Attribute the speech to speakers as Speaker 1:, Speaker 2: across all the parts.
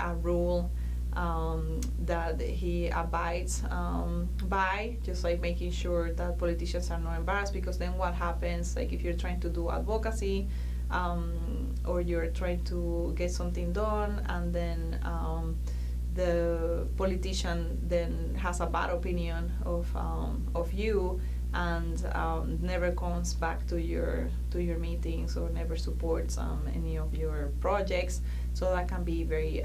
Speaker 1: a rule that he abides by, just like making sure that politicians are not embarrassed, because then what happens, like if you're trying to do advocacy or you're trying to get something done, and then the politician then has a bad opinion of you, and never comes back to your meetings, or never supports any of your projects. So that can be very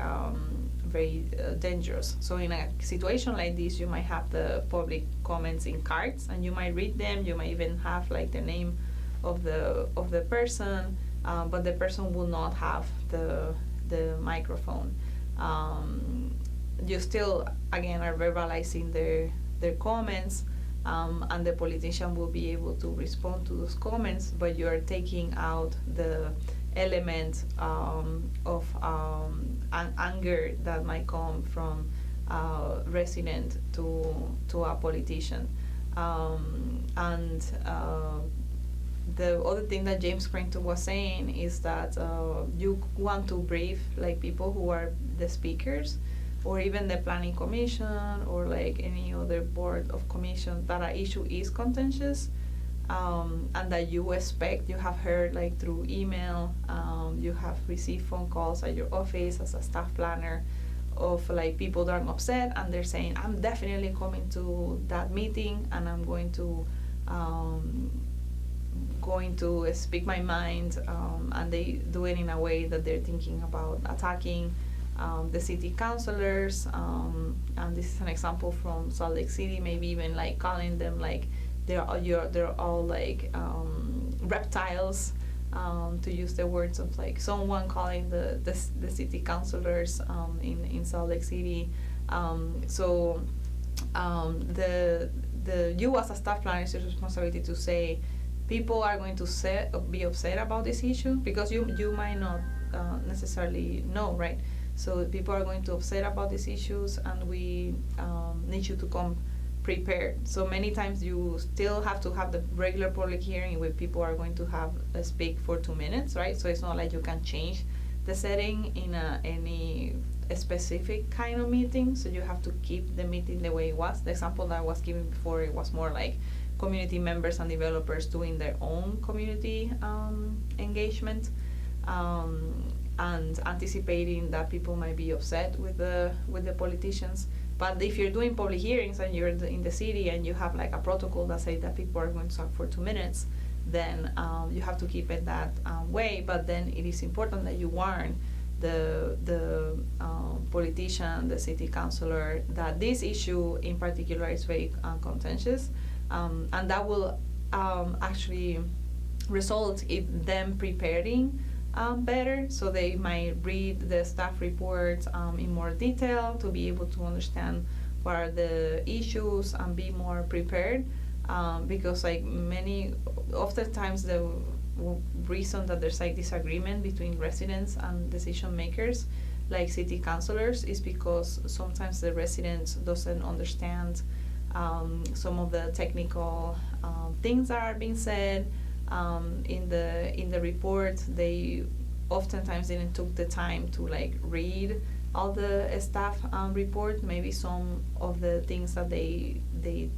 Speaker 1: dangerous. So in a situation like this, you might have the public comments in cards, and you might read them. You might even have like the name of the person, but the person will not have the microphone. You still again are verbalizing their comments, and the politician will be able to respond to those comments, but you are taking out the element of anger that might come from a resident to a politician. And the other thing that James Creighton was saying is that you want to brief like people who are the speakers, or even the planning commission, or like any other board of commission, that an issue is contentious, and that you have heard like through email, you have received phone calls at your office as a staff planner of like people that are upset, and they're saying, I'm definitely coming to that meeting, and I'm going to speak my mind, and they do it in a way that they're thinking about attacking the city councilors, and this is an example from Salt Lake City, maybe even like calling them like they're all like reptiles, to use the words of like someone calling the city councilors in Salt Lake City. So the you as a staff planner, is your responsibility to say people are going to be upset about this issue, because you might not necessarily know, right? So people are going to upset about these issues, and we need you to come prepared. So many times you still have to have the regular public hearing where people are going to have speak for 2 minutes, right? So it's not like you can change the setting in any specific kind of meeting. So you have to keep the meeting the way it was. The example that I was giving before, it was more like community members and developers doing their own community engagement. And anticipating that people might be upset with the politicians. But if you're doing public hearings and you're in the city and you have like a protocol that says that people are going to talk for 2 minutes, then you have to keep it that way. But then it is important that you warn the politician, the city councilor, that this issue in particular is very contentious, and that will actually result in them preparing better. So they might read the staff reports in more detail to be able to understand what are the issues and be more prepared, because like oftentimes the reason that there's like disagreement between residents and decision makers like city councilors is because sometimes the residents doesn't understand some of the technical things that are being said in the report. They oftentimes didn't took the time to like read all the staff report. Maybe some of the things that they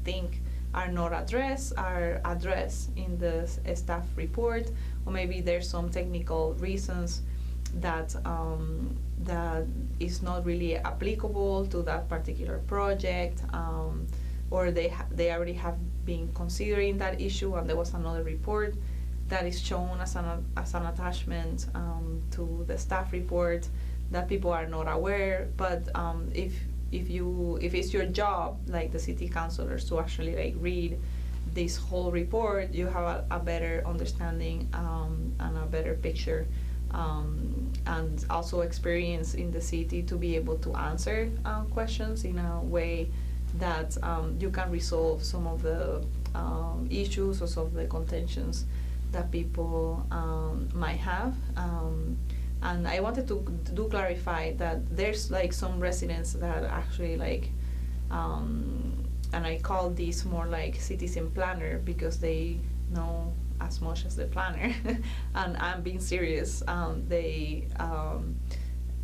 Speaker 1: think are not addressed are addressed in the staff report, or maybe there's some technical reasons that that is not really applicable to that particular project, or they already have been considering that issue, and there was another report that is shown as an attachment to the staff report that people are not aware. But if it's your job, like the city councilors, to actually like read this whole report, you have a better understanding and a better picture, and also experience in the city to be able to answer questions in a way that you can resolve some of the issues or some of the contentions that people might have. And I wanted to do clarify that there's like some residents that actually like, and I call these more like citizen planner, because they know as much as the planner. And I'm being serious. They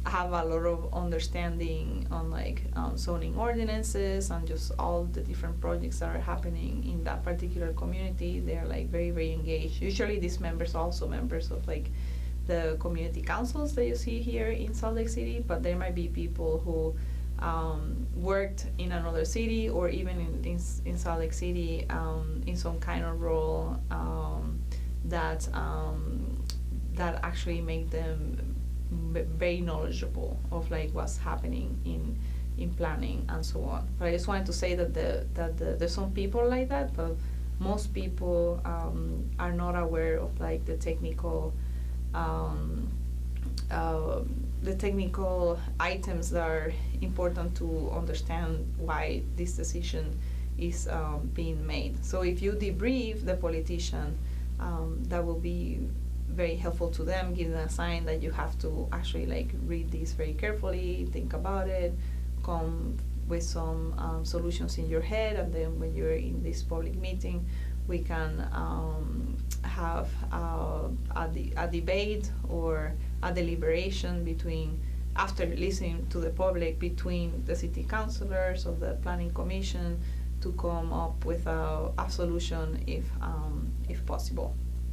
Speaker 1: have a lot of understanding on like zoning ordinances and just all the different projects that are happening in that particular community. They're like very, very engaged. Usually these members are also members of like the community councils that you see here in Salt Lake City, but there might be people who worked in another city or even in Salt Lake City in some kind of role that actually make them very knowledgeable of like what's happening in planning and so on. But I just wanted to say that there's some people like that, but most people are not aware of like the technical items that are important to understand why this decision is being made. So if you debrief the politician, that will be very helpful to them, give them a sign that you have to actually like read this very carefully, think about it, come with some solutions in your head, and then when you're in this public meeting, we can have a debate or a deliberation after listening to the public, between the city councilors of the planning commission to come up with a solution if possible.